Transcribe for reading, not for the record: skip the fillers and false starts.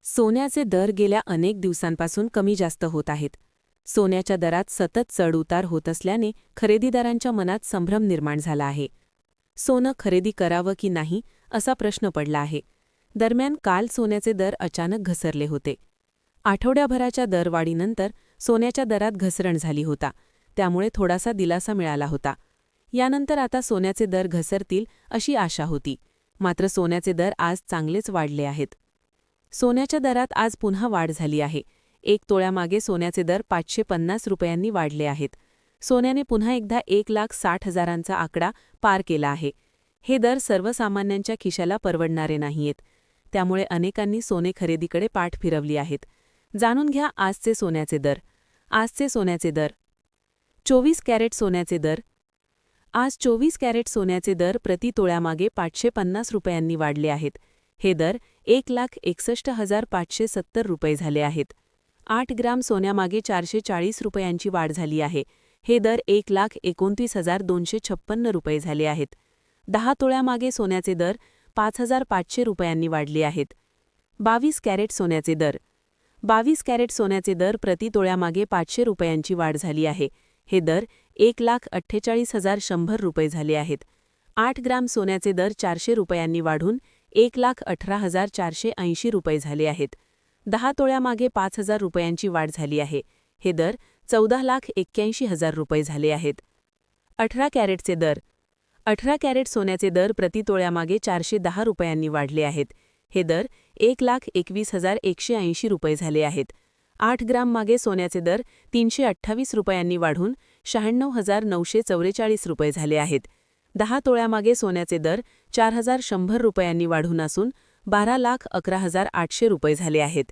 सोन्याचे दर गेल्या अनेक दिवसांपासून कमी जास्त होत आहेत. सोन्याच्या दरात सतत चढउतार होत असल्याने खरेदीदारांच्या मनात संभ्रम निर्माण झाला आहे. सोनं खरेदी करावं की नाही असा प्रश्न पडला आहे. दरम्यान काल सोन्याचे दर अचानक घसरले होते. आठवड्याभराच्या दरवाढीनंतर सोन्याच्या दरात घसरण झाली होता, त्यामुळे थोडासा दिलासा मिळाला होता. यानंतर आता सोन्याचे दर घसरतील अशी आशा होती. मात्र सोन्याचे दर आज चांगलेच वाढले आहेत. सोन्याच्या दरात आज पुन्हा वाढ झाली आहे. 1 तोळ्यामागे सोन्याचे दर 550 रुपयांनी वाढले आहेत. सोन्याने पुन्हा एकदा 1,60,000चा आकडा पार केला आहे. हे दर सर्वसामान्यांच्या खिशाला परवडणारे नाहीयेत. त्यामुळे अनेकांनी सोने खरेदीकडे पाठ फिरवली आहेत. जाणून घ्या आजचे सोन्याचे दर. आजचे सोन्याचे दर. 24 कॅरेट सोन्याचे दर. आज 24 कॅरेट सोन्याचे दर प्रति तोळ्यामागे 550 रुपयांनी वाढले आहेत. हे दर 1,61,570 रुपये झाले आहेत. 8 ग्राम सोन्यामागे 440 रुपयांची वाढ झाली आहे. हे दर 1,29,256 रुपये झाले आहेत. 10 तोळ्यामागे सोन्याचे दर 5,500 रुपयांनी वाढले आहेत. 22 कॅरेट सोन्याचे दर. 22 कॅरेट सोन्याचे दर प्रति तोळ्यामागे 500 रुपयांची वाढ झाली आहे. हे दर 1,48,100 रुपये झाले आहेत. 8 ग्राम सोन्याचे दर 400 रुपयांनी वाढून 1,18,480 रुपये झाले आहेत. 10 तोळ्यामागे 5,000 रुपयांची वाढ झाली आहे. हे दर 14,81,000 रुपये झाले आहेत. 18 कॅरेटचे दर. 18 कॅरेट सोन्याचे दर प्रति तोळ्यामागे 410 रुपयांनी वाढले आहेत. हे दर 1,21,180 रुपये झाले आहेत. 8 ग्राम मागे सोन्याचे दर 328 रुपयांनी वाढून 96,944 रुपये झाले आहेत. 10 तोळ्यामागे सोन्याचे दर 4,100 रुपयांनी वाढून असून 12,11,800 रुपये झाले आहेत.